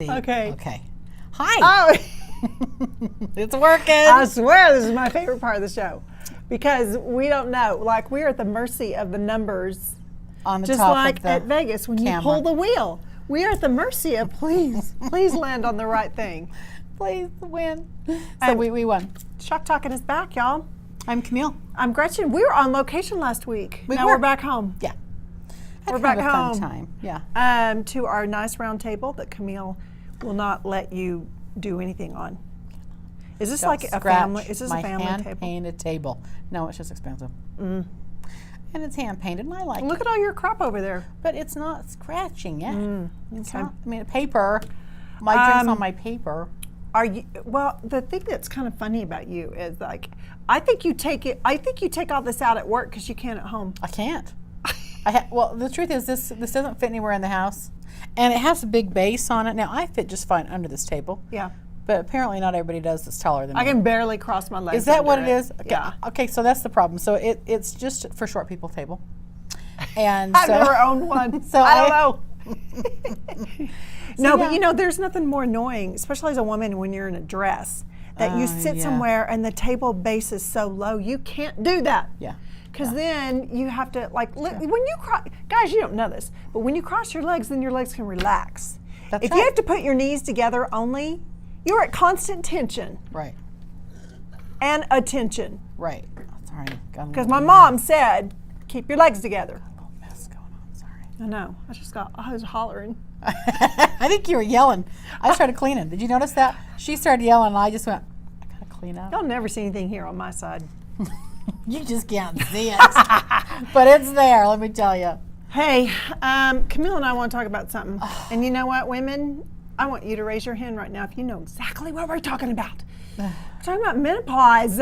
Okay. Okay. Hi. Oh, It's working. I swear this is my favorite part of the show because we don't know. Like, we're at the mercy of the numbers. On the Just top like of the at Vegas when camera. you pull the wheel. We are at the mercy of please land on the right thing. Please win. So we won. Shock Talking is back, y'all. I'm Camille. I'm Gretchen. We were on location last week. Now were. we're back home. Yeah. We're Had kind back of a home. Fun time. Yeah. To our nice round table that Camille will not let you do anything on. Is this Don't like a scratch family? Is this my a family table? hand-painted table? No, it's just expensive. And it's hand-painted, and I like Look it. at all your crop over there. But it's not scratching it. It's okay. not. I mean, paper. My drink's on my paper. Are you? Well, the thing that's kind of funny about you is like, I think you take all this out at work because you can't at home. I can't. Well, the truth is, this doesn't fit anywhere in the house, and it has a big base on it. Now, I fit just fine under this table. Yeah. But apparently, not everybody does that's taller than me. I can barely cross my legs. Is that what under it is? Okay. Yeah. Okay, so that's the problem. So it's just for short people table. And I've so, never owned one, so I don't know. No, yeah. but you know, there's nothing more annoying, especially as a woman when you're in a dress, that you sit yeah. somewhere and the table base is so low. You can't do that. Yeah. Because then you have to, like, when you cross, guys, you don't know this, but when you cross your legs, then your legs can relax. That's if right. you have to put your knees together only, you're at constant tension Right. and attention. Right. Sorry. Because my mom said, keep your legs together. A little mess going on. Sorry. I know. I was hollering. I think you were yelling. I started cleaning. Did you notice that? She started yelling, and I just went, I gotta clean up. Y'all never see anything here on my side. You just can't see it. But it's there, let me tell you. Hey, Camille and I want to talk about something. And you know what, women? I want you to raise your hand right now if you know exactly what we're talking about. We're talking about menopause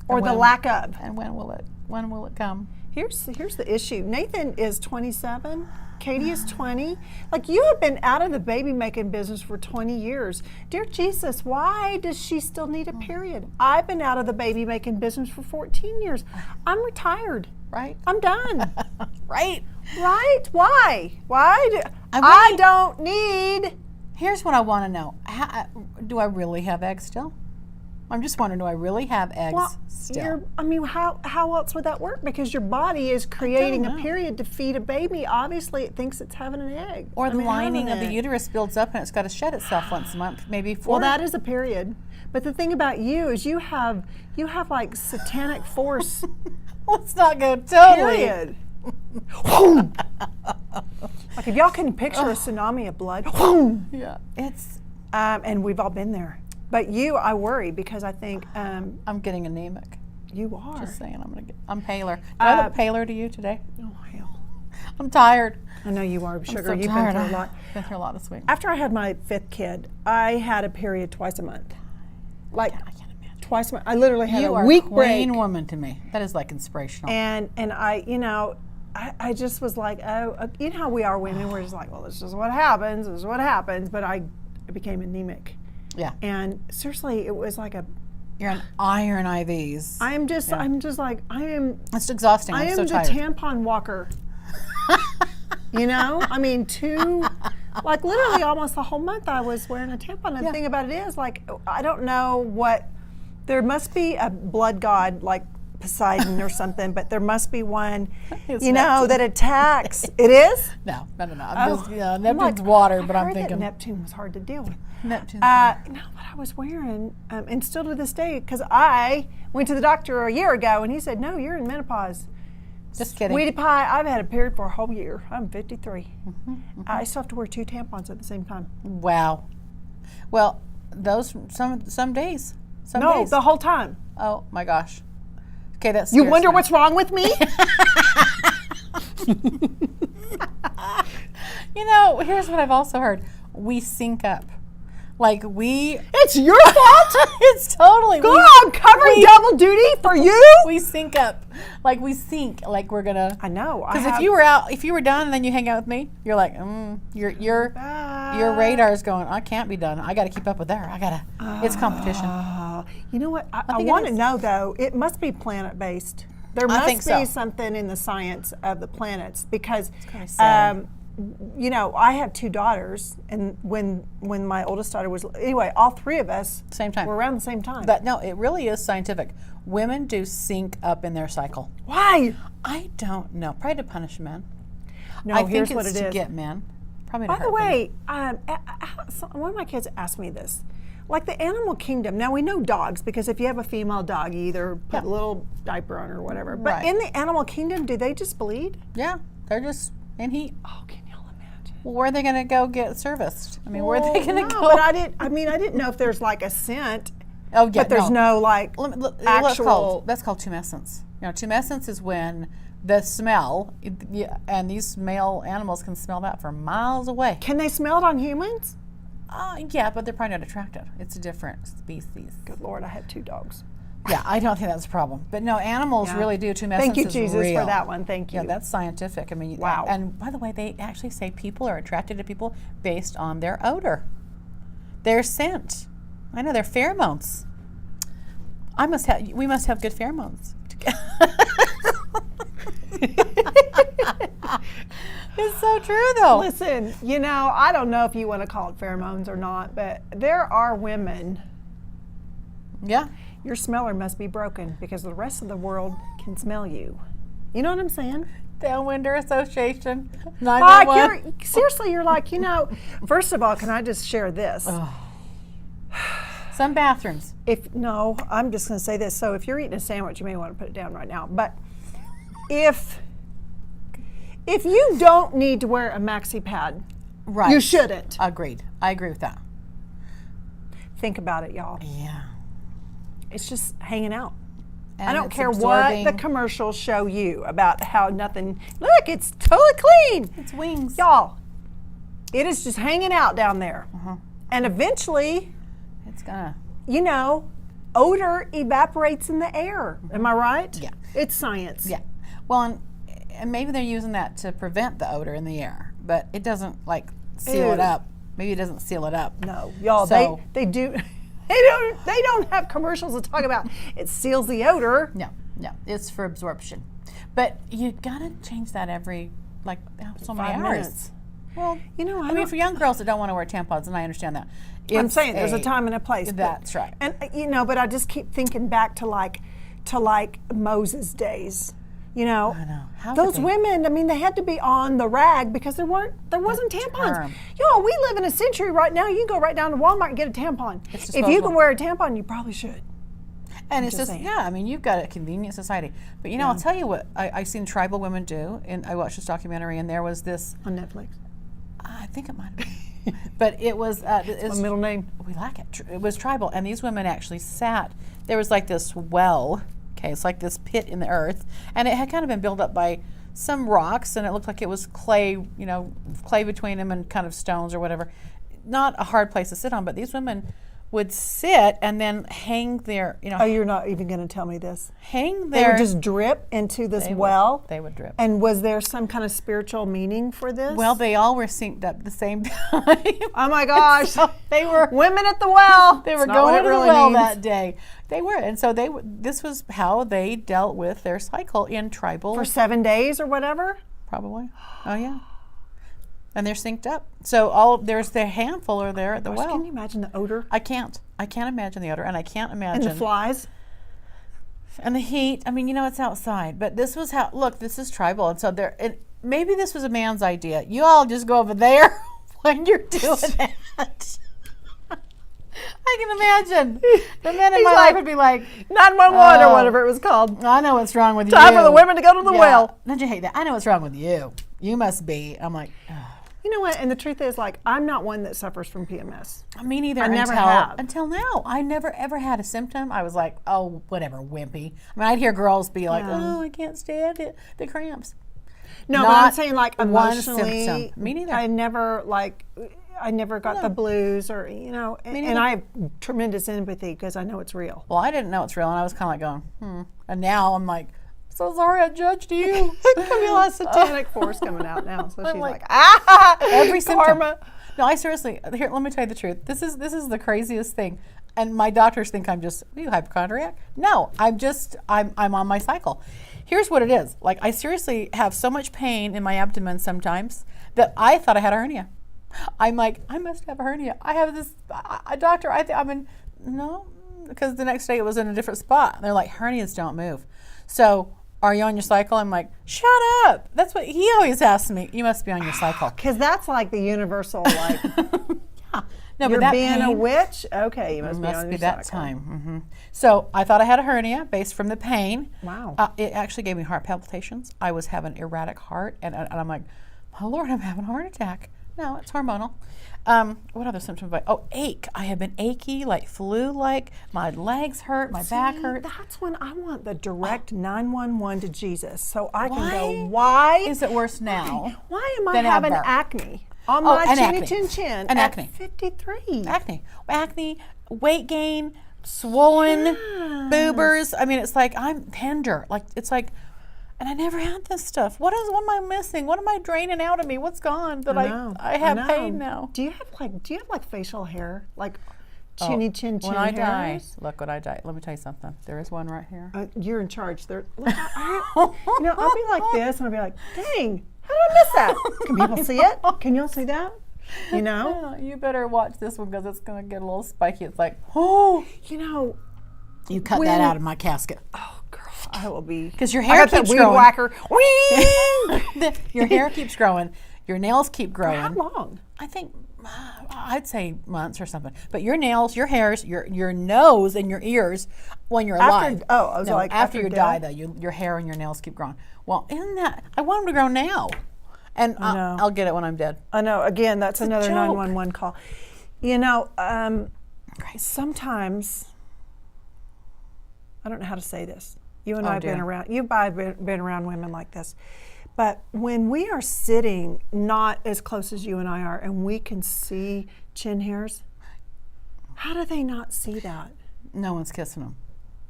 or the lack of. And when will it come? Here's the issue. Nathan is 27. Katie is 20. Like, you have been out of the baby making business for 20 years. Dear Jesus, why does she still need a period? I've been out of the baby making business for 14 years. I'm retired. Right? I'm done. Right? Right? Why? I don't need. Here's what I want to know. Do I really have eggs still? I'm just wondering, do I really have eggs still? How else would that work? Because your body is creating a know. period to feed a baby. Obviously, it thinks it's having an egg. Or the lining of having the it. uterus builds up and it's got to shed itself once a month, maybe Well, four. that is a period. But the thing about you is you have like satanic force. Let's not go totally. Period. Like, if y'all can picture a tsunami of blood. Yeah, it's. And we've all been there. But I worry because I think I'm getting anemic. you are. Just saying, I'm paler. Do I look paler to you today? Oh, hell. I'm tired. I know you are, Sugar. I'm so You've tired. been through a lot. Been through a lot this week. After I had my 5th kid, I had a period twice a month. Like, I can't imagine. twice a month. I literally had You a are week a break. queen woman to me. That is like inspirational. And I just was like, oh, you know how we are women. We're just like, well, this is what happens. This is what happens. But I became anemic. Yeah. And seriously, it was like You're on iron IVs. I'm just like, It's exhausting. I I'm am so the tired. tampon walker. You know? I mean, like literally almost the whole month I was wearing a tampon. And the thing about it is, like, I don't know there must be a blood god like Poseidon or something, but there must be one, It's that attacks. It is? No. I'm Oh. just, Neptune's water, but I I'm heard thinking. that Neptune was hard to deal with. Neptune's No, but I was wearing, and still to this day, because I went to the doctor a year ago, and he said, no, you're in menopause. Just kidding. Sweetie pie, I've had a period for a whole year. I'm 53. I still have to wear 2 tampons at the same time. Wow. Well, those some days. No, days. the whole time. Oh my gosh. Okay, that's. You wonder what's wrong with me? Here's what I've also heard. We sync up. Like It's your fault? It's totally. Girl, I'm covering double duty for you? We sync up. Like we sync. Like we're gonna. I know. Because if you were done and then you hang out with me, you're like, your radar is going. I can't be done. I got to keep up with her. It's competition. You know what? I think it want to is. know, though, it must be planet-based. There I must think be so. something in the science of the planets because kinda sad. you know, I have 2 daughters, and when my oldest daughter was, anyway, all 3 of us Same time. were around the same time. No, it really is scientific. Women do sync up in their cycle. Why? I don't know. Probably to punish men. No, I think here's it's what it to is. get men. Probably to By the hurt them. way, one of my kids asked me this. Like the animal kingdom, now we know dogs, because if you have a female dog, you either put a little diaper on her or whatever. But Right. in the animal kingdom, do they just bleed? Yeah, they're just in heat. Oh, can y'all imagine? Well, where are they going to go get serviced? I mean, where are they going to No, go? but I didn't know if there's like a scent, Oh, yeah, but there's no like actual. That's called tumescence. You know, tumescence is when the smell, and these male animals can smell that for miles away. Can they smell it on humans? Yeah, but they're probably not attracted. It's a different species. Good Lord, I had 2 dogs. Yeah, I don't think that's a problem. But no, animals Yeah. really do. Tumescence Thank you, is Jesus, real. for that one. Thank you. Yeah, that's scientific. I mean, Wow. And by the way, they actually say people are attracted to people based on their odor, their scent. I know, their pheromones. We must have good pheromones. It's so true, though. Listen, you know, I don't know if you want to call it pheromones or not, but there are women. Yeah. Your smeller must be broken because the rest of the world can smell you. You know what I'm saying? Downwinder Association. Like 911. you're like, you know, first of all, can I just share this? Some bathrooms. No, I'm just going to say this. So if you're eating a sandwich, you may want to put it down right now. But if you don't need to wear a maxi pad, Right. you shouldn't. Agreed. I agree with that. Think about it, y'all. Yeah. It's just hanging out. And I don't it's care absorbing- what the commercials show you about how nothing. Look, it's totally clean. It's wings. Y'all, it is just hanging out down there. Uh-huh. And eventually, It's gonna. you know, odor evaporates in the air. Am I right? Yeah. It's science. Yeah. Well, and maybe they're using that to prevent the odor in the air, but it doesn't like seal it Ew. up. Maybe it doesn't seal it up. No, y'all, So- they do. They don't have commercials that talk about it seals the odor. No, it's for absorption. But you gotta change that every so many 5 hours. minutes. Well, You know, I mean, for young girls that don't want to wear tampons, and I understand that. I'm It's saying there's a time and a place. but- That's right. And you know, but I just keep thinking back to like Moses' days. You know, I know. How could those they- women. I mean, they had to be on the rag because there wasn't tampons. term. Y'all, we live in a century right now. You can go right down to Walmart and get a tampon. It's If you disposable. can wear a tampon, you probably should. And it's just just, saying. yeah, I mean, you've got a convenient society. But, you know, I'll tell you what I seen tribal women do. And I watched this documentary, and there was this, On Netflix. I think it might have been, but it was, My middle name. we like it. It was tribal. And these women actually sat, there was like this well, okay, it's like this pit in the earth. And it had kind of been built up by some rocks, and it looked like it was clay, you know, clay between them and kind of stones or whatever. Not a hard place to sit on, but these women would sit and then hang their, you know, Oh, you're not even going to tell me this. hang They their. would just drip into this They would- well. they would drip. And was there some kind of spiritual meaning for this? Well, they all were synced up at the same time. Oh my gosh. So they were Women at the well. they were It's not what going it to the really well means. that day. They were, and so this was how they dealt with their cycle in tribal. For 7 days or whatever? Probably. Oh yeah. And they're synced up. So there's the handful are there at the Gosh, well. can you imagine the odor? I can't imagine the odor, and I can't And imagine the flies? and the heat. I mean, you know, it's outside, but this was how. Look, this is tribal, and so maybe this was a man's idea. You all just go over there when you're doing that. I can imagine the men in He's my like, life would be like, 911 Oh. or whatever it was called. "I know what's wrong with you." Time for the women to go to the Yeah. well. Don't you hate that? I know what's wrong with you. You must be. I'm like, "Ugh." You know what? And the truth is, like, I'm not one that suffers from PMS. Me neither. I never have. Until now, I never ever had a symptom. I was like, oh, whatever, wimpy. I mean, I'd hear girls be like, Yeah. oh, I can't stand it, the cramps. No, but I'm Not saying, like, one emotionally. symptom. Me neither. I never got the blues or, you know, and neither. I have tremendous empathy because I know it's real. Well, I didn't know it's real, and I was kind of like going, And now I'm like, so sorry I judged you. Camilla's satanic force coming out now. So she's like, like, Every symptom. karma. No, I seriously, here, let me tell you the truth. This is the craziest thing. And my doctors think I'm just, are you hypochondriac? No, I'm on my cycle. Here's what it is. Like, I seriously have so much pain in my abdomen sometimes that I thought I had a hernia. I'm like, I must have a hernia. I have this, a doctor, no, because the next day it was in a different spot. And they're like, hernias don't move. So, are you on your cycle? I'm like, shut up. That's what he always asks me. You must be on your cycle. Because that's like the universal, like, Yeah. No, you're but that being a pain witch? Okay, you must be on your that cycle. time. Mm-hmm. So I thought I had a hernia based from the pain. Wow. It actually gave me heart palpitations. I was having erratic heart, and I'm like, oh Lord, I'm having a heart attack. No, it's hormonal. What other symptoms? Ache. I have been achy, like flu-like. My legs hurt, my back hurt. That's when I want the direct 911 to Jesus, so I can Why go, why is it worse now? Why am I than having ever? acne on my and chinny acne. chin chin And at acne. 53? Acne, weight gain, swollen Yes. boobers. I mean, it's like I'm tender. Like it's like, and I never had this stuff. What am I missing? What am I draining out of me? What's gone that I have pain now? Do you have like facial hair, like chinny chin When I die, hairs? look what I die. Let me tell you something. There is one right here. You're in charge. There, look, I'll be like this, and I'll be like, dang, how did I miss that? Can people see it? Can y'all see that? You know? You better watch this one because it's going to get a little spiky. It's like, oh, You know, you cut when- that out of my casket. oh, girl, I will be. Because your I hair got that keeps weed growing. whacker. Whee! Your hair keeps growing. Your nails keep growing. How long? I think I'd say months or something. But your nails, your hairs, your nose, and your ears when you're alive. I was like, after you die, death? though, your hair and your nails keep growing. Well, isn't that? I want them to grow now, and know. I'll get it when I'm dead. I know. Again, that's another joke. 911 call. You know, sometimes I don't know how to say this. You and I have been dear. around. You've been around women like this, but when we are sitting not as close as you and I are, and we can see chin hairs, how do they not see that? No one's kissing them.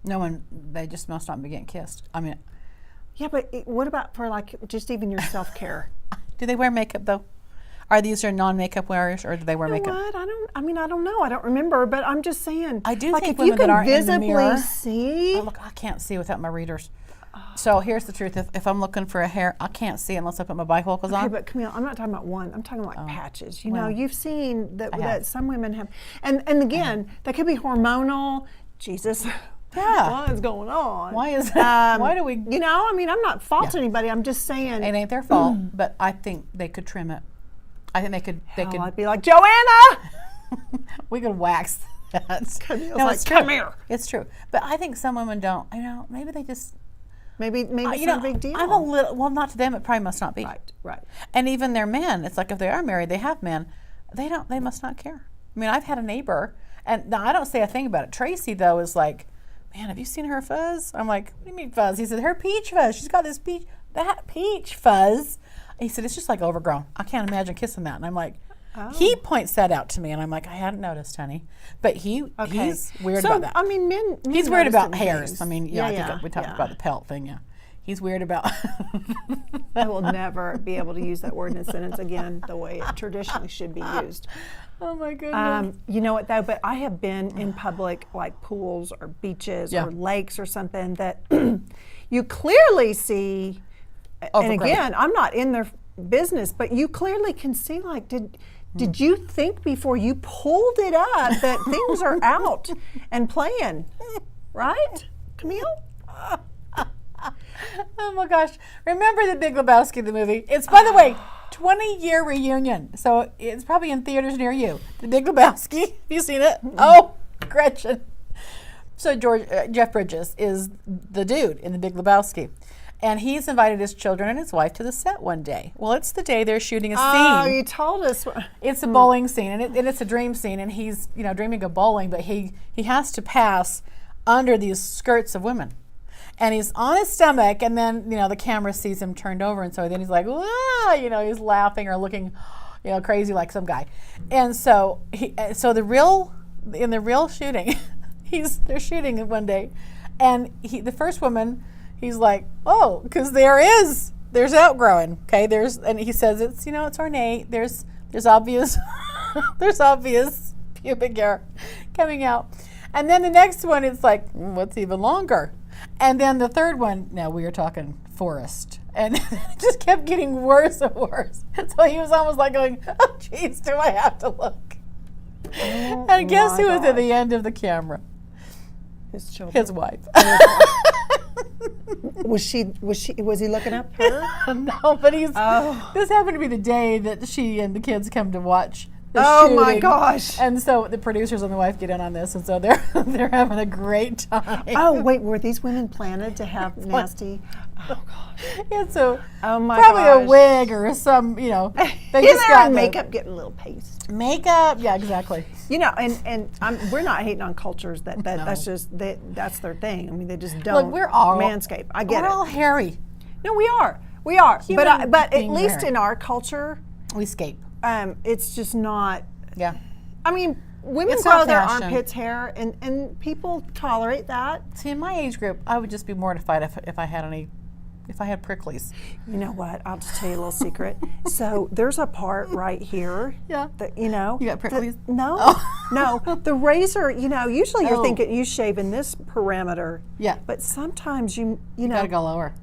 No one. They just must not be getting kissed. I mean, Yeah, but what about for like just even your self care? do they wear makeup though? Are these your non-makeup wearers, or do they wear You know makeup? what? I don't know. I don't remember, but I'm just saying. I do like think if women you that can aren't in the visibly mirror- see. Oh, look, I can't see without my readers. So here's the truth. If I'm looking for a hair, I can't see unless I put my bifocals Okay, on. but Camille, I'm not talking about one. I'm talking like patches. You know, well, you've seen that, I have. that some women have, and again, that could be hormonal. Jesus, Yeah. what is going on? Why is that? Why do we? You know, I mean, I'm not faulting anybody. I'm just saying. It ain't their fault, but I think they could trim it. I think they could. Hell, I'd be like, Joanna. We could wax that. Camille's No, like, it's come true. here. It's true, but I think some women don't. You know, maybe they just. Maybe it's You not know, a big deal. I'm a little. Well, not to them. It probably must not be. Right. And even their men, it's like if they are married, they have men. They don't. They must not care. I mean, I've had a neighbor, and now I don't say a thing about it. Tracy though is like, man, have you seen her fuzz? I'm like, what do you mean fuzz? He said, her peach fuzz. She's got this peach fuzz. He said, it's just like overgrown. I can't imagine kissing that. And I'm like, he points that out to me, and I'm like, I hadn't noticed, honey. But he's weird about that. I mean, men He's weird notice about certain hairs. things. I mean, I think we talked about the pelt thing, yeah. He's weird about. I will never be able to use that word in a sentence again the way it traditionally should be used. Oh my goodness. You know what though? But I have been in public, like pools or beaches Yeah. or lakes or something that you clearly see. And Overgrown. again, I'm not in their business, but you clearly can see. Like, did you think before you pulled it up that things are out and playing, right, Camille? Oh my gosh. Remember The Big Lebowski, the movie? It's, by the way, 20-year reunion. So it's probably in theaters near you. The Big Lebowski. Have you seen it? Oh, Gretchen. So Jeff Bridges is the dude in The Big Lebowski. And he's invited his children and his wife to the set one day. Well, it's the day they're shooting a scene. Oh, you told us. It's a bowling scene, and it's a dream scene, and he's dreaming of bowling, but he has to pass under these skirts of women. And he's on his stomach, and then the camera sees him turned over, and so then he's like, "Wah!" He's laughing or looking, crazy like some guy. And so in the real shooting, they're shooting it one day, and the first woman, he's like, oh, because there's outgrowing, okay? And he says it's ornate. There's obvious pubic hair coming out, and then the next one, it's like, what's even longer? And then the third one, now we are talking forest. And it just kept getting worse and worse. So he was almost like going, oh, geez, do I have to look? Oh, And guess my who was at gosh. the end of the camera? His children. His wife. Was he looking up her? No, but Oh. this happened to be the day that she and the kids come to watch the Oh my shooting. gosh. And so the producers and the wife get in on this, and so they're having a great time. Oh wait, were these women planted to have nasty? Oh gosh. Yeah, so Oh my probably gosh. a wig or some, they You just know, got the makeup getting a little paste. makeup. Yeah, exactly. You know, and we're not hating on cultures that's just that's their thing. I mean, they just don't. Look, we're all manscape. I get we're it. all hairy. No, we are. Human But at beings least are. in our culture, We escape. it's just not. Yeah. I mean, women It's grow not their fashion. armpits hair, and people tolerate that. See, in my age group, I would just be mortified if I had pricklies. You know what? I'll just tell you a little secret. So there's a part right here. Yeah. That, you know. You got pricklies? No. No. The razor. You know. Usually you're Oh. thinking you shave in this parameter. Yeah. But sometimes you know. Gotta go lower.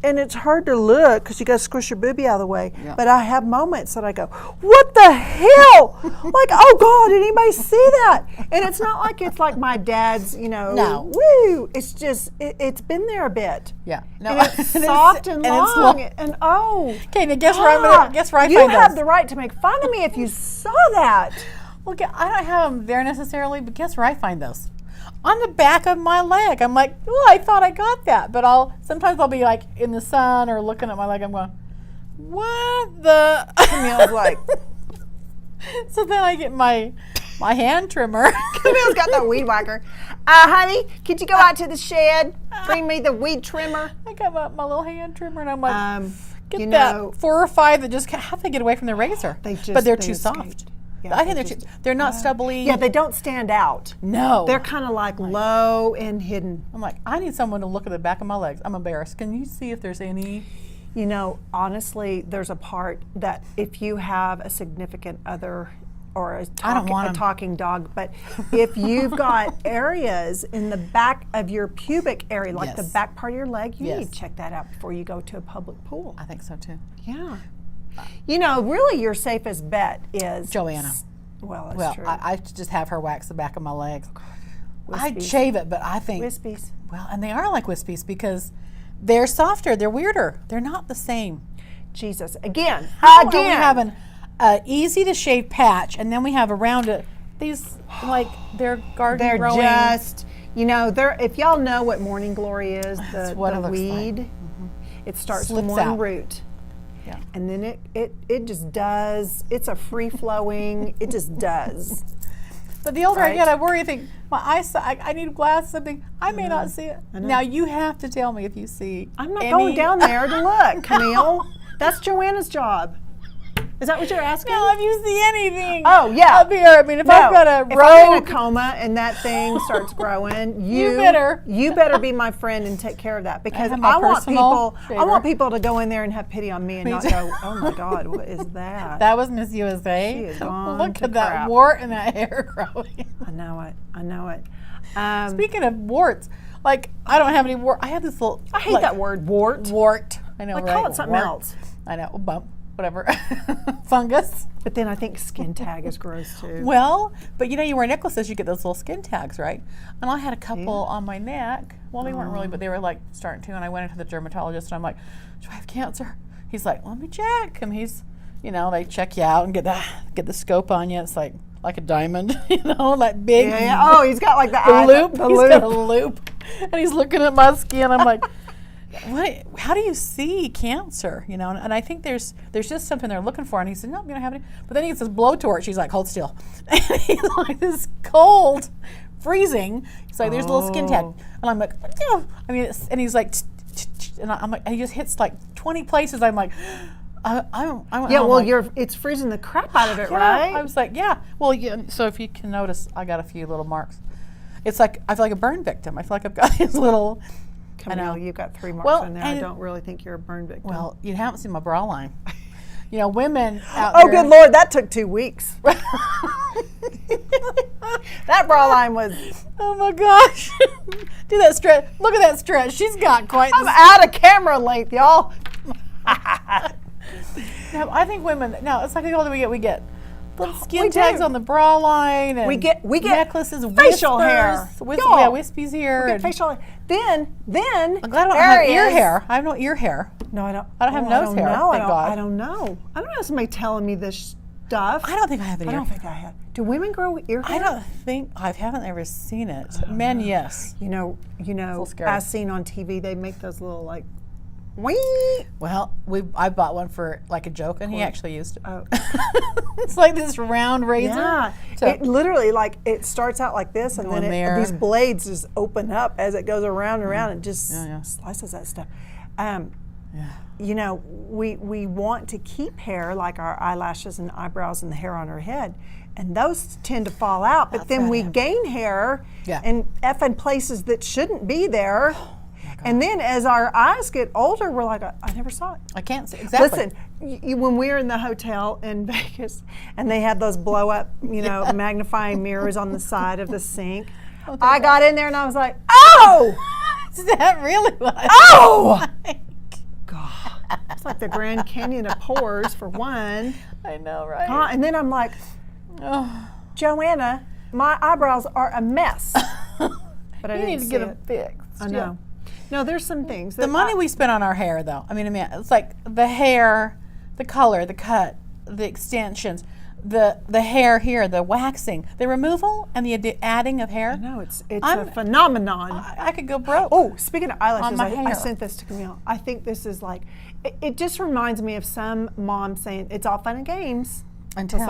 And it's hard to look because you got to squish your boobie out of the way. Yeah. But I have moments that I go, what the hell? Like, oh God, did anybody see that? And it's not like it's like my dad's, No. woo. It's just, it's been there a bit. Yeah. No. And it's soft and it's long. And oh. Okay, now guess where I'm gonna guess where I You find have those. the right to make fun of me if you saw that. Well, I don't have them there necessarily, but guess where I find those? On the back of my leg. I'm like, oh, I thought I got that, but sometimes I'll be like in the sun or looking at my leg. I'm going, what the? Camille's like, So then I get my hand trimmer. Camille's got the weed whacker. Honey, could you go out to the shed? Bring me the weed trimmer. I got my little hand trimmer, and I'm like, get you that know, 4 or 5 that just have to get away from the razor. but they're too soft. Yeah, I think they're not stubbly. Yeah, they don't stand out. No. They're kind of like low and hidden. I'm like, I need someone to look at the back of my legs. I'm embarrassed. Can you see if there's any? You know, honestly, there's a part that if you have a significant other or a talking dog, but if you've got areas in the back of your pubic area, like the Yes. back part of your leg, you Yes. need to check that out before you go to a public pool. I think so too. Yeah. You know, really your safest bet is Joanna. Well, that's Well, true. I just have her wax the back of my legs. I'd Wispies. shave it, but I think Wispies. well, and they are like wispies because they're softer, they're weirder, they're not the same. Jesus. Again. How are we having an easy to shave patch, and then we have around it these like they're garden They're growing. just, if y'all know what morning glory is, That's the what it looks like. weed, it starts Slips from one out. root. Yeah. And then it just does, it's a free flowing, it just does. But the older I Right. get, I worry. I think my eyesight. I need glasses. I think I may not see it. know. Now you have to tell me if you see. I'm not any- going down there to look, Camille. That's Joanna's job. Is that what you're asking? No, if you see anything. Oh, yeah. Up here. I mean, if No, I've got a if I'm in a rogue. coma and that thing starts growing, You better. you better be my friend and take care of that because have my I want personal shaver. people to go in there and have pity on me and Me not too. go, oh my God, what is that? That was Miss USA. She is gone Look to at that crap. wart and that hair growing. I know it. Speaking of warts, like I don't have any wart. I have this little. I hate that word, wart. Wart. I know, Like, right? call it something Wart. else. I know. Bump. Whatever. Fungus. But then I think skin tag is gross too. Well, but you wear necklaces, you get those little skin tags, right? And I had a couple on my neck. Well, they weren't really, but they were like starting to. And I went into the dermatologist and I'm like, do I have cancer? He's like, let me check. And he's, they check you out and get the scope on you. It's like a diamond, like big. Yeah. Oh, he's got like the loop. The He's loop. got a loop. And he's looking at my skin. I'm like, what? How do you see cancer? And I think there's just something they're looking for. And he said, no, you don't have any. But then he gets this blowtorch. He's like, hold still. And he's like, this cold, freezing. He's like, there's a little skin tag. And I'm like, yeah. And he's like, and I'm like, and he just hits like 20 places. I'm like, I went Yeah, home well, like, it's freezing the crap out of it, yeah. right? I was like, yeah. Well, so if you can notice, I got a few little marks. It's like I feel like a burn victim. I feel like I've got these little. Camille, you've got 3 marks Well, on there. and I don't really think you're a burn victim. Well, you haven't seen my bra line. Women out oh, there. good Lord, that took 2 weeks. That bra line was. Oh my gosh. Do that stretch. Look at that stretch. She's got quite I'm out of camera length, y'all. No, I think women, no, it's like the older we get little skin We tags do. on the bra line. And We get necklaces, facial whispers, hair. Yeah, wispies here. Get and facial. Then. I'm glad I don't have ear hair. I have no ear hair. No, I don't. I don't have nose hair, thank God. I don't know. I don't have somebody telling me this stuff. I don't think I have any I ear don't think I have. Do women grow ear hair? I don't think, I haven't ever seen it. Men, yes. You know, scary. as seen on TV, they make those little like, wee. Well, I bought one for like a joke, and he actually used it. Oh. It's like this round razor. Yeah, So- it literally like it starts out like this, and Go then in there. these blades just open up as it goes around and around, and just Yeah. slices that stuff. Yeah. You know, we want to keep hair like our eyelashes and eyebrows and the hair on our head, and those tend to fall out. But That's then right. we gain hair Yeah. in effing places that shouldn't be there. And then as our eyes get older, we're like, I never saw it. I can't see exactly. Listen, when we were in the hotel in Vegas and they had those blow up, magnifying mirrors on the side of the sink, I got in there and I was like, oh! Is that really what? Oh! God. It's like the Grand Canyon of pores for one. I know, right? God, and then I'm like, Oh, Joanna, my eyebrows are a mess. But I you didn't need to see get it. them fixed. I know. No, there's some things. The money we spend on our hair, though. I mean, it's like the hair, the color, the cut, the extensions, the hair here, the waxing, the removal, and the adding of hair. No, it's a phenomenon. I could go broke. Oh, speaking of eyelashes, my I hair. sent this to Camille. I think this is like, it just reminds me of some mom saying, it's all fun and games. Until.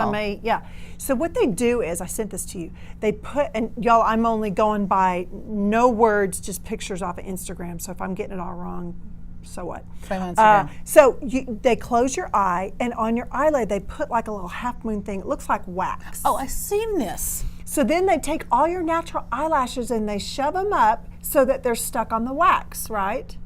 So what they do is, I sent this to you, they put, and y'all, I'm only going by no words, just pictures off of Instagram. So if I'm getting it all wrong, so what? Same on Instagram. So they close your eye, and on your eyelid, they put like a little half moon thing. It looks like wax. Oh, I've seen this. So then they take all your natural eyelashes and they shove them up so that they're stuck on the wax, right?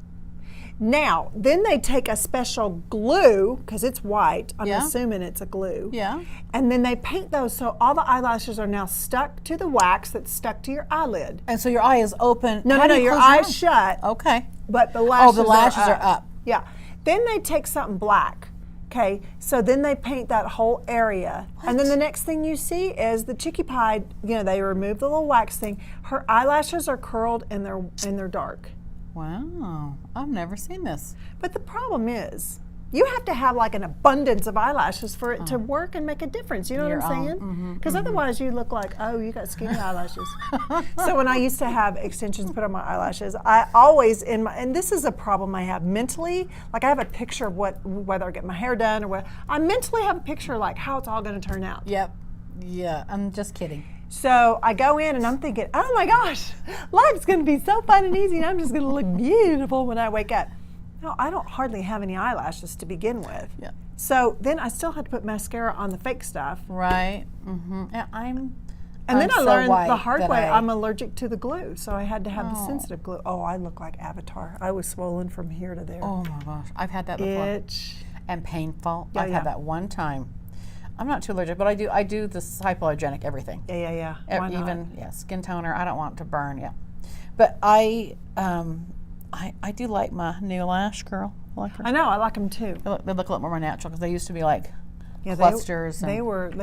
Now, then they take a special glue, because it's white, I'm Yeah. assuming it's a glue. Yeah. And then they paint those so all the eyelashes are now stuck to the wax that's stuck to your eyelid. And so your eye is open. No, How no, do you your close eyes shut, Okay. but the lashes, are up. Yeah. Then they take something black. Okay, so then they paint that whole area. And then the next thing you see is the Chickie Pie, they remove the little wax thing. Her eyelashes are curled and they're dark. Wow. I've never seen this. But the problem is, you have to have like an abundance of eyelashes for it to work and make a difference. You know what I'm saying? Because otherwise you look like, oh, you got skinny eyelashes. So when I used to have extensions put on my eyelashes, I always and this is a problem I have mentally. Like I have a picture of whether I get my hair done or what. I mentally have a picture like how it's all going to turn out. Yep. Yeah. I'm just kidding. So I go in and I'm thinking, oh my gosh, life's going to be so fun and easy and I'm just going to look beautiful when I wake up. No, I don't hardly have any eyelashes to begin with. Yeah. So then I still had to put mascara on the fake stuff. Right. Mm-hmm. And And then I so learned white the hard that way I'm allergic to the glue. So I had to have the Oh. sensitive glue. Oh, I look like Avatar. I was swollen from here to there. Oh my gosh. I've had that before. Itch. And painful. Yeah, I've yeah. had that one time. I'm not too allergic, but I do this hypoallergenic everything. Yeah. Why not? Even skin toner. I don't want it to burn. Yeah, but I do like my new lash curl. I like her. I know. I like them too. They look a lot more natural because they used to be like Yeah, clusters. They and were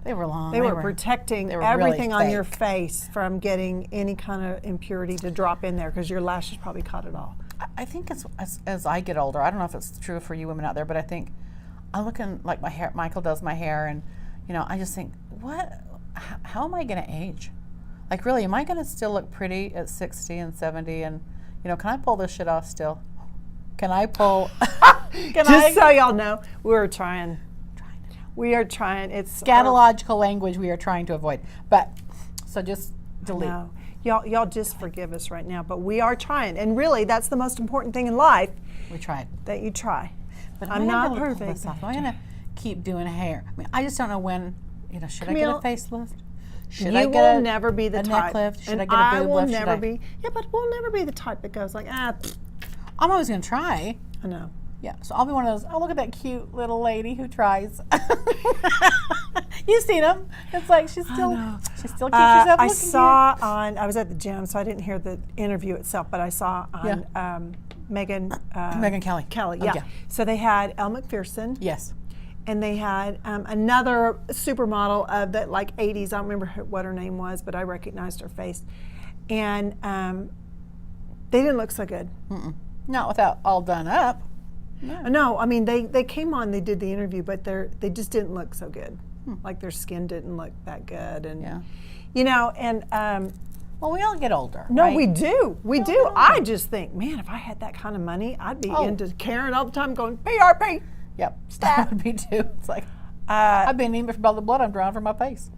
long. They were protecting they were really everything on your fake. face from getting any kind of impurity to drop in there because your lashes probably caught it all. I think as I get older, I don't know if it's true for you women out there, but I think I'm looking like my hair. Michael does my hair, and I just think, how am I going to age? Like, really, am I going to still look pretty at 60 and 70? And can I pull this shit off still? Can I pull? So y'all know, we're trying. We are trying. It's Scatological language we are trying to avoid. But so just delete. No. Y'all just forgive us right now, but we are trying. And really, that's the most important thing in life, We tried. that you try. But I'm not perfect. Am I going to keep doing hair? I mean, I just don't know when. Should Camille, I get a facelift? Should You I will get never be the a type. neck lift? Should and I get a boob will lift? never be. Yeah, but we'll never be the type that goes like, pfft. I'm always going to try. I know. Yeah, so I'll be one of those, oh, look at that cute little lady who tries. You've seen them. It's like she still keeps herself I looking saw on. I was at the gym, so I didn't hear the interview itself, but I saw on Megan Kelly. Kelly, Oh, yeah. yeah. So they had Elle McPherson. Yes. And they had another supermodel of the like 80s. I don't remember what her name was, but I recognized her face. And they didn't look so good. Not without all done up. No, I mean they came on, they did the interview, but they just didn't look so good. Like their skin didn't look that good, and you know, and well, we all get older. no, right? we do. I just think, man, if I had that kind of money, I'd be into Karen all the time, going PRP. Yep, that would be too. It's like I've been eating for all the blood I'm drawing from my face.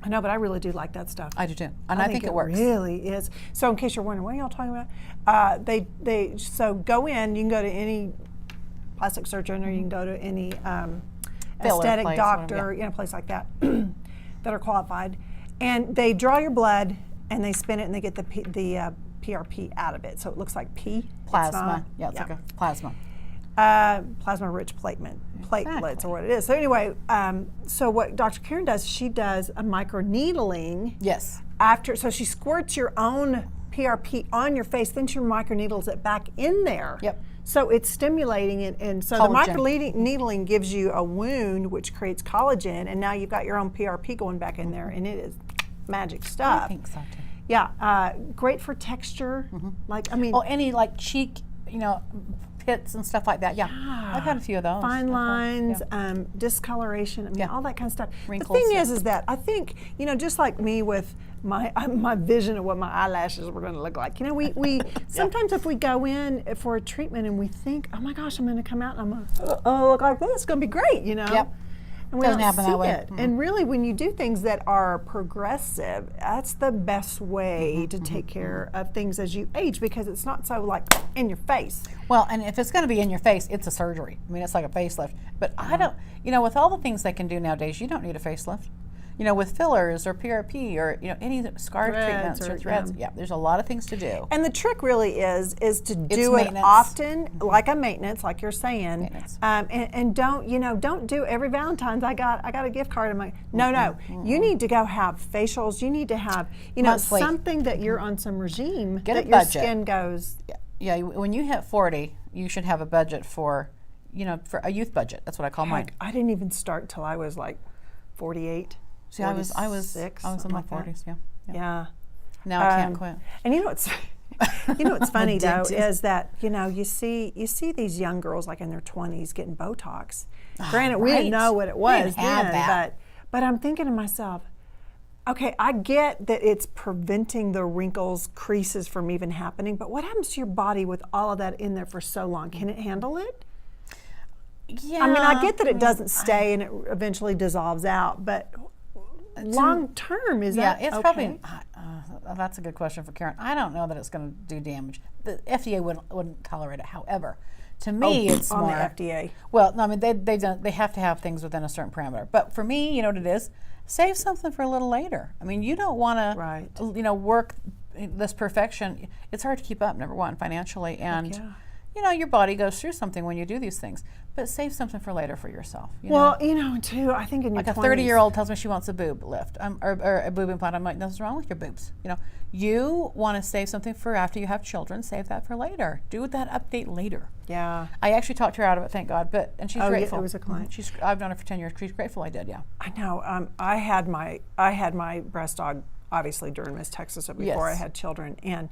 I know, but I really do like that stuff. I do too, and I think it works. Really is. So, in case you're wondering, what are y'all talking about? They so go in. You can go to any plastic surgeon, or you can go to any aesthetic place, doctor, whatever, place like that that are qualified, and they draw your blood and they spin it and they get the PRP out of it, so it looks like pee. Plasma. It's like a plasma. Plasma-rich platelets, or what it is. So anyway, so what Dr. Karen does, she does a microneedling. Yes. So she squirts your own PRP on your face, then she microneedles it back in there. Yep. So it's stimulating it, and so Collagen. the microneedling gives you a wound, which creates collagen, and now you've got your own PRP going back in there, and it is magic stuff. I think so too. Yeah, great for texture. Like, I mean, any like cheek, pits and stuff like that. Yeah, I've had a few of those. Fine lines, discoloration. I mean, all that kind of stuff. Wrinkles, the thing is that I think, just like me with my vision of what my eyelashes were going to look like. We sometimes if we go in for a treatment and we think, oh my gosh, I'm going to come out and I'm going to look like this. It's going to be great, Yep. And we Doesn't don't happen see that way. it. And really, when you do things that are progressive, that's the best way to take care of things as you age, because it's not so like in your face. Well, and if it's going to be in your face, it's a surgery. I mean, it's like a facelift. But I don't, with all the things they can do nowadays, you don't need a facelift. With fillers or PRP or any scar treatments or threads. Yeah, there's a lot of things to do. And the trick really is to do it often, like a maintenance, like you're saying. And don't do every Valentine's. I got a gift card. I'm like, no. You need to go have facials. You need to have Monthly. something that you're on some regime Get that a your budget. skin goes. Yeah, when you hit 40, you should have a budget for a youth budget. That's what I call mine. I didn't even start till I was like 48. See, I was in my 40s. Yeah. Now I can't quit. And what's funny though is that you see these young girls like in their 20s getting Botox. Granted, we didn't know what it was then, but I'm thinking to myself, okay, I get that it's preventing the wrinkles, creases from even happening, but what happens to your body with all of that in there for so long? Can it handle it? Yeah. I mean, I get that it doesn't stay and it eventually dissolves out, but long term, is that it's okay? probably that's a good question for Karen. I don't know that it's going to do damage. The FDA wouldn't tolerate it. However, to me, it's on more the FDA. Well, no, I mean they have to have things within a certain parameter. But for me, you know what it is? Save something for a little later. I mean, you don't want to work this perfection. It's hard to keep up. Number one, financially, and your body goes through something when you do these things. But save something for later for yourself. Too, I think in your 20s. Like a 30-year-old tells me she wants a boob lift or a boob implant. I'm like, nothing's wrong with your boobs. You want to save something for after you have children. Save that for later. Do that update later. Yeah. I actually talked her out of it, thank God. But she's grateful. Yeah, it was a client. I've known her for 10 years. She's grateful I did. Yeah. I know. I had my breast dog obviously during Miss Texas before I had children, and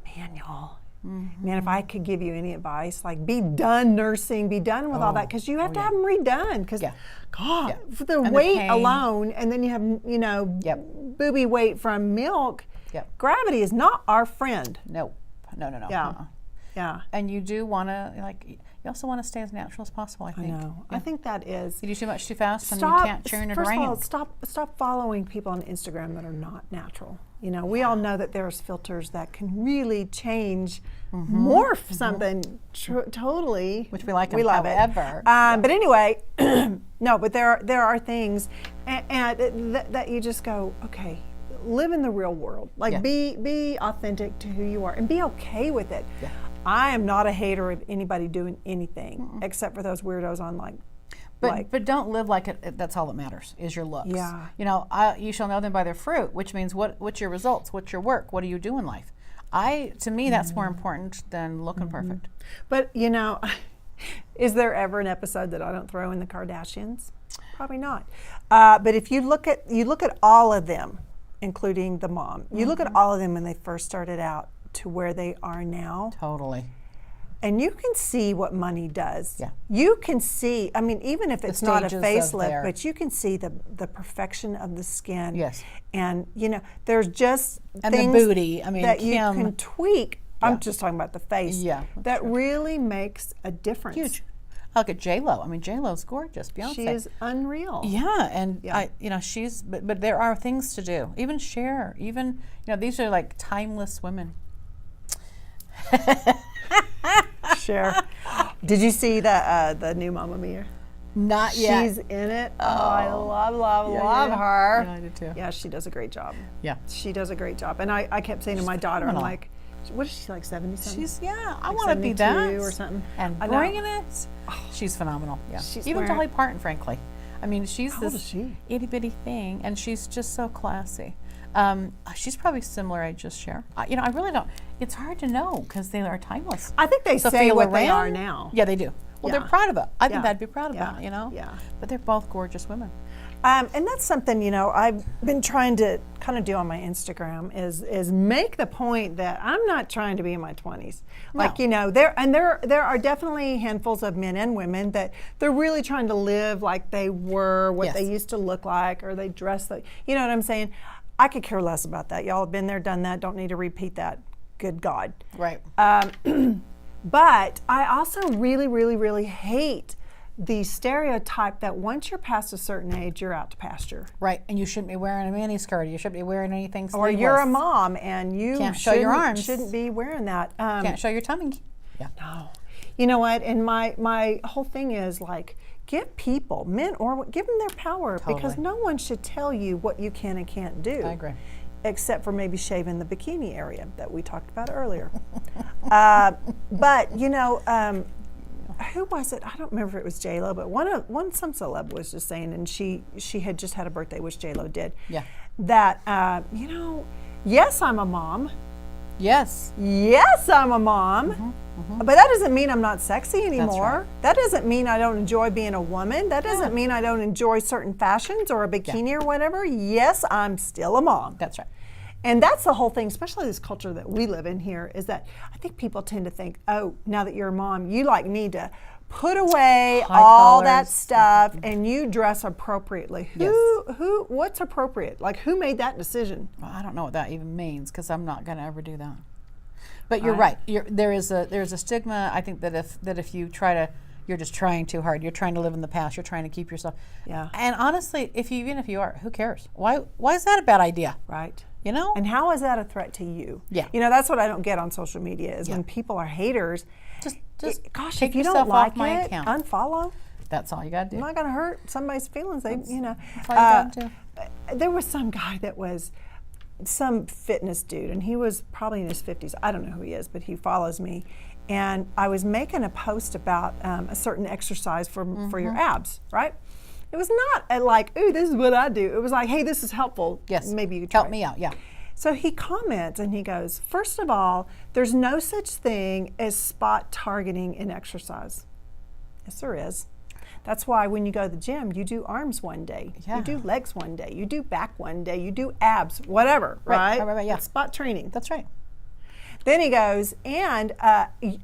man, y'all. Man, if I could give you any advice, like be done nursing, be done with all that, because you have to have them redone. Because, God, for the weight alone, and then you have, booby weight from milk. Yep. Gravity is not our friend. No. Yeah. Yeah. And you do want to, you also want to stay as natural as possible, I think. I know. I think that is. You do too much too fast and you can't churn it around. First of all, stop following people on Instagram that are not natural. We all know that there's filters that can really change, morph something totally. Which we like. We love it. But anyway, no. But there are things, and that you just go, okay, live in the real world. Like be authentic to who you are, and be okay with it. Yeah. I am not a hater of anybody doing anything except for those weirdos online. But don't live like that's all that matters is your looks. Yeah. You know, you shall know them by their fruit, which means what's your results? What's your work? What do you do in life? To me, that's more important than looking perfect. But you know, is there ever an episode that I don't throw in the Kardashians? Probably not. But if you look at all of them, including the mom, you look at all of them when they first started out to where they are now. Totally. And you can see what money does. Yeah. You can see, I mean, even if it's not a stages of facelift, but you can see the perfection of the skin. Yes. And, you know, there's just And things the booty. I mean, that you Kim. can tweak. I'm just talking about the face. Yeah, That really makes a difference. Huge. Look at J-Lo. I mean, J-Lo's gorgeous. Beyonce. She is unreal. Yeah, and she's. But there are things to do. Even Cher. Even these are like timeless women. Cher. Did you see the new Mamma Mia? Not yet. She's in it. Oh, I love her. Yeah, I do too. Yeah, she does a great job. Yeah. She does a great job. And I kept saying to my daughter, I'm like, what is she, like 70 something? She's I Like want to be that 72 or something. and I know. bringing it. She's phenomenal. Yeah. She's Even wearing- Dolly Parton, frankly. I mean, she's How old this is she? itty bitty thing, and she's just so classy. She's probably similar age as Cher. I really don't. It's hard to know because they are timeless. I think they say Sophia what they Loren? are now. Yeah, they do. Well, Yeah. they're proud of it. I think Yeah. they'd be proud about it, Yeah. But they're both gorgeous women. And that's something, I've been trying to kind of do on my Instagram is make the point that I'm not trying to be in my 20s. Like, there are definitely handfuls of men and women that they're really trying to live like they were, what they used to look like, or they dress like, you know what I'm saying? I could care less about that. Y'all have been there, done that, don't need to repeat that. Good God. Right. But I also really, really, really hate the stereotype that once you're past a certain age, you're out to pasture. Right, and you shouldn't be wearing a mini skirt. You shouldn't be wearing anything sleeveless. Or you're a mom and you Can't show your arms. shouldn't be wearing that. Can't show your tummy. Yeah. No. You know what? And my whole thing is like, give people, men or give them their power, because no one should tell you what you can and can't do. I agree. Except for maybe shaving the bikini area that we talked about earlier. But who was it? I don't remember if it was J-Lo, but some celeb was just saying, and she had just had a birthday, which J-Lo did. Yeah. That yes, I'm a mom. Yes. Yes, I'm a mom. But that doesn't mean I'm not sexy anymore. Right. That doesn't mean I don't enjoy being a woman. That doesn't mean I don't enjoy certain fashions or a bikini or whatever. Yes, I'm still a mom. That's right. And that's the whole thing, especially this culture that we live in here, is that I think people tend to think, oh, now that you're a mom, you need to put away all that stuff and you dress appropriately. What's appropriate? Like, who made that decision? Well, I don't know what that even means, because I'm not going to ever do that. But you're right. There is a stigma. I think that if you you're just trying too hard. You're trying to live in the past. You're trying to keep yourself. Yeah. And honestly, even if you are, who cares? Why is that a bad idea? Right. And how is that a threat to you? Yeah. That's what I don't get on social media is when people are haters. Just gosh, take if you yourself don't like off my it, account. unfollow. That's all you got to do. I'm not going to hurt somebody's feelings. That's all you got to do. There was some guy that was some fitness dude, and he was probably in his 50s. I don't know who he is, but he follows me. And I was making a post about a certain exercise for your abs, right? It was not like, ooh, this is what I do. It was like, hey, this is helpful. Yes. Maybe you could try help me out. Yeah. So he comments and he goes, first of all, there's no such thing as spot targeting in exercise. Yes, there is. That's why when you go to the gym, you do arms one day, you do legs one day, you do back one day, you do abs, whatever, right? Right, yeah. It's spot training. That's right. Then he goes, and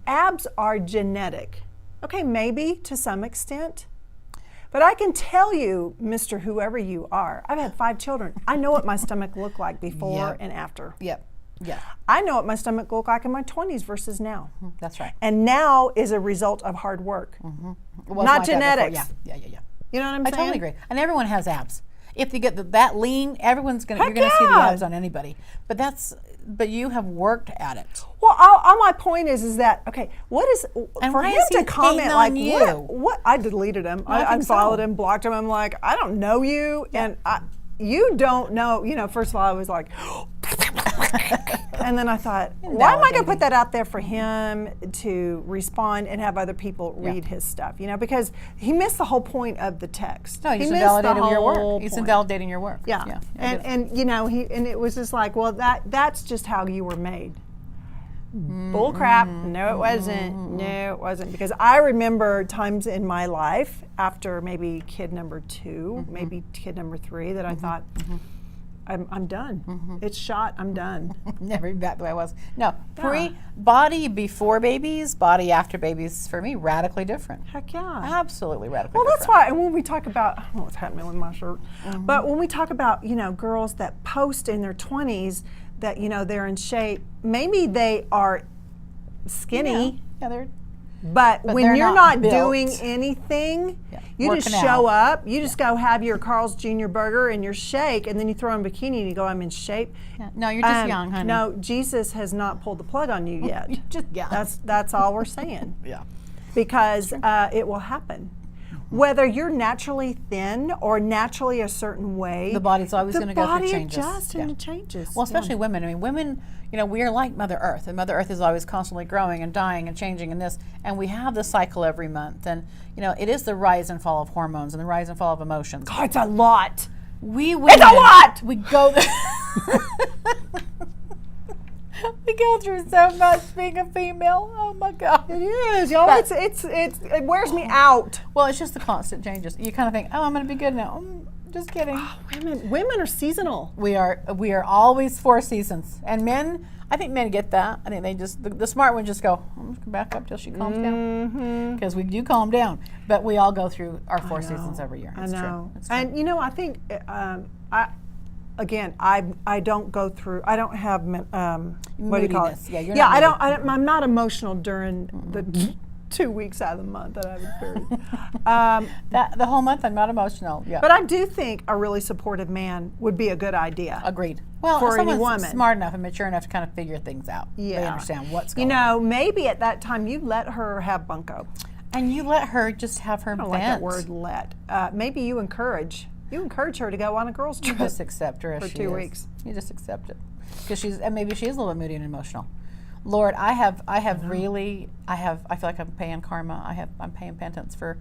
abs are genetic. Okay, maybe to some extent. But I can tell you, Mr. Whoever you are, I've had 5 children. I know what my stomach looked like before and after. Yep. Yeah. I know what my stomach looked like in my 20s versus now. That's right. And now is a result of hard work, Well, not like that genetics. before. Yeah. You know what I'm saying? I totally agree. And everyone has abs. If you get that lean, everyone's you're gonna see the yeah. abs on anybody. But you have worked at it. Well, all my point is that okay? What is And for why him is he to comment hating like on you? what? I deleted him. I think unfollowed so. him, blocked him. I'm like, I don't know you, and you don't know. First of all, I was like, And then I thought, why am I going to put that out there for him to respond and have other people read his stuff? You know, because he missed the whole point of the text. No, he's he invalidating your work. whole He's point. invalidating your work. Yeah. And you know, and it was just like, well, that's just how you were made. Bull crap. No, it wasn't. No, it wasn't. Because I remember times in my life after maybe kid number 2, maybe kid number 3, that I thought, I'm done. It's shot. I'm done. Never back the way I was. No, body before babies, body after babies, for me, radically different. Heck yeah. Absolutely radically Well, different. that's why, and when we talk about, I don't know what's happening with my shirt, but when we talk about, you know, girls that post in their 20s that, you know, they're in shape, maybe they are skinny, Yeah, they're but when they're you're not not built. doing anything, you just Working show out. up, you just go have your Carl's Jr. burger and your shake, and then you throw on a bikini and you go, I'm in shape. no, you're just young, honey. No, Jesus has not pulled the plug on you yet. You're just young. That's all we're saying. Yeah. Because it will happen. Whether you're naturally thin or naturally a certain way, The body's always going to go through changes. The body adjusts and it changes. Well, especially women. I mean, women, you know, we are like Mother Earth, and Mother Earth is always constantly growing and dying and changing and this, and we have the cycle every month. And, you know, it is the rise and fall of hormones and the rise and fall of emotions. God, it's a lot. We women, It's a lot! We go we go through so much being a female. Oh my God. It is, y'all. It wears me out. Well, it's just the constant changes. You kind of think, oh, I'm going to be good now. Just kidding. Women are seasonal. We are always 4 seasons, and men. I think men get that. I think they just the smart ones just go. I'm just gonna back up till she calms down, because we do calm down. But we all go through our 4 seasons every year. It's I know. true. It's true. And you know, I think I don't go through. I don't have what do you call it? Moodiness. Yeah, you're yeah. not I'm not emotional during the 2 weeks out of the month that I have a period. The whole month I'm not emotional. Yeah. But I do think a really supportive man would be a good idea. Agreed. Well, for if any someone's woman. smart enough and mature enough to kind of figure things out. They understand what's going on. You know, maybe at that time you let her have bunko. And you let her just have her I don't vent. like that word let. Maybe you encourage her to go on a girl's You trip. just accept her as for she 2 is. weeks. You just accept it, because and maybe she is a little bit moody and emotional. Lord, I feel like I'm paying karma. I'm paying penance for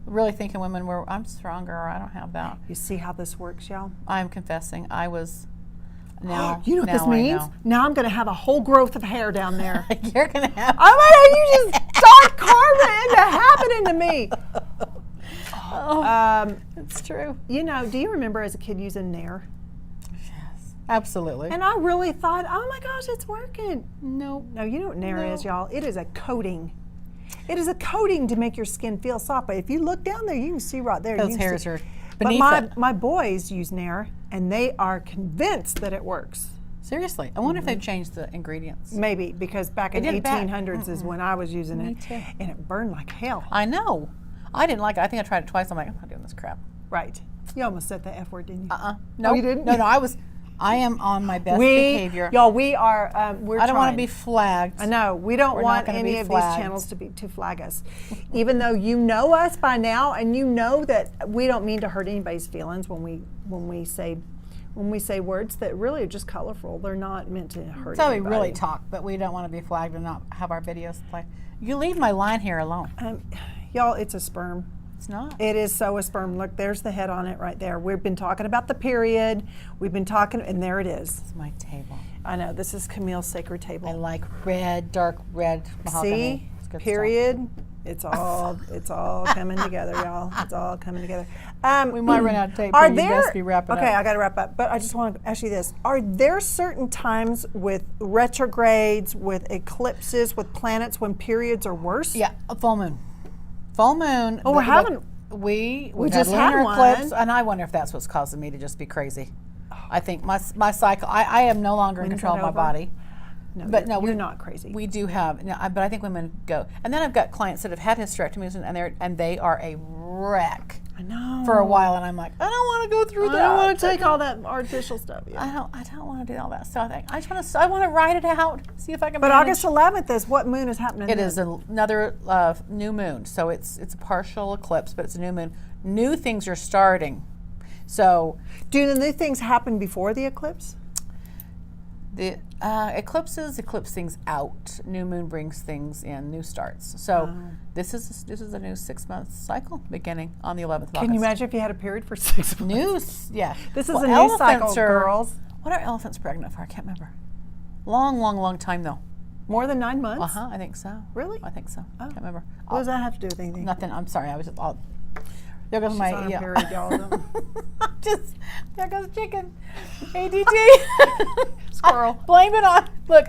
really thinking women where I'm stronger or I don't have that. You see how this works, y'all? I'm confessing I was. Now you know what now this I means? know. Now I'm going to have a whole growth of hair down there. You're gonna have. Oh my God! You just talked karma into happening to me. It's true. You know, do you remember as a kid using Nair? Yes, absolutely. And I really thought, oh my gosh, it's working. No. No, you know what Nair No. is, y'all? It is a coating. It is a coating to make your skin feel soft. But if you look down there, you can see right there. Those you can hairs see. are But beneath it. my boys use Nair, and they are convinced that it works. Seriously, I wonder if they've changed the ingredients. Maybe, because back in They did back. 1800s is when I was using Me it, too. and it burned like hell. I know. I didn't like it. I think I tried it twice. I'm like, I'm not doing this crap. Right. You almost said the F word, didn't you? No, you didn't? No, I am on my best We, behavior. y'all, we are. We're I don't want to trying. be flagged. I know. We don't We're not want gonna any be of flagged. these channels to flag us. Even though you know us by now, and you know that we don't mean to hurt anybody's feelings when we say words that really are just colorful. They're not meant to hurt That's how we anybody. really talk, but we don't want to be flagged and not have our videos play. You leave my line here alone. Y'all, it's a sperm. It's not. It is so a sperm. Look, there's the head on it right there. We've been talking about the period. We've been talking, and there it is. It's my table. I know. This is Camille's sacred table. I like red, dark red mahogany. See? It's good Period. It's all coming together, y'all. It's all coming together. We might run out of tape. Are but you best be wrapping okay, up. I got to wrap up. But I just want to ask you this: are there certain times with retrogrades, with eclipses, with planets when periods are worse? Yeah, a full moon. Full moon. Oh, we're having. We just had lunar had eclipse, one. and I wonder if that's what's causing me to just be crazy. I think my cycle. I am no longer in When is control that of my over? body. No, But no, you're we- not crazy. We do have, but I think women go. And then I've got clients that have had hysterectomies, and they are a wreck I know. for a while, and I'm like, I don't want to go through I that. don't want to take all that artificial stuff. Yeah. I don't want to do all that stuff. I want to ride it out, see if I can. But manage. August 11th is what moon is happening? It then? is another new moon, so it's a partial eclipse, but it's a new moon. New things are starting. So Do the new things happen before the eclipse? The eclipses eclipse things out. New moon brings things in, new starts. So this is a new 6-month cycle beginning on the 11th of August. Can you imagine if you had a period for 6 months? Yeah. This is a new cycle, girls. What are elephants pregnant for? I can't remember. Long time though. More than 9 months? I think so. Really? I think so. I can't remember. What does that have to do with anything? Nothing. I'm sorry. I was just all. There goes She's my on a period, y'all. there goes chicken. ADD. Squirrel. Blame it on. Look,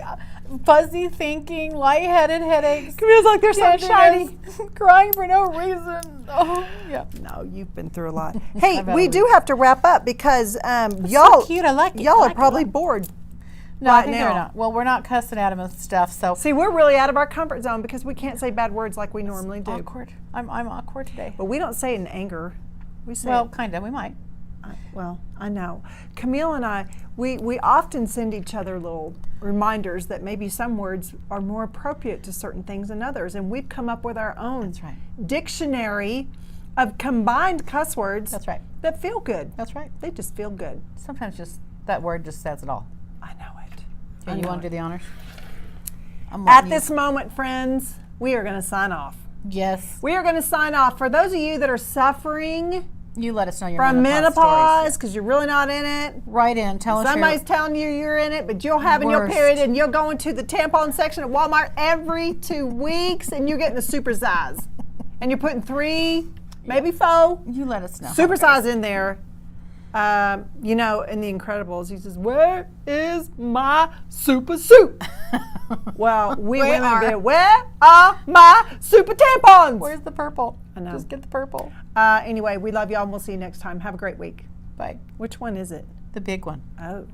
fuzzy thinking, lightheaded headaches. Camille's like, they're so shiny. Crying for no reason. Oh, yeah. No, you've been through a lot. Hey, we do have to wrap up because y'all, so cute. I like it. y'all I are like probably it. bored. No, I right think now. they're not. Well, we're not cussing at them and stuff, so. See, we're really out of our comfort zone because we can't say bad words like we normally do. Awkward. I'm awkward today. But we don't say it in anger. We say Well, it, kind of. We might. well, I know. Camille and I, we often send each other little reminders that maybe some words are more appropriate to certain things than others. And we've come up with our own That's right. dictionary of combined cuss words That's right. that feel good. That's right. They just feel good. Sometimes just that word just says it all. I know it. Okay, you want to do the honors? I'm At letting you- this moment, friends, we are going to sign off. Yes. We are going to sign off. For those of you that are suffering You let us know your from menopause stories. because you're really not in it, Write in. Tell us somebody's telling you you're in it, but you're having your Worst. period and you're going to the tampon section at Walmart every 2 weeks and you're getting the super size. And you're putting 3, maybe 4 You let us know. super size in there. You know, in The Incredibles, he says, "Where is my super suit?" Well, we Where women are- be, "Where are my super tampons?" Where's the purple? I know. Just get the purple. Anyway, we love y'all and we'll see you next time. Have a great week. Bye. Which one is it? The big one. Oh.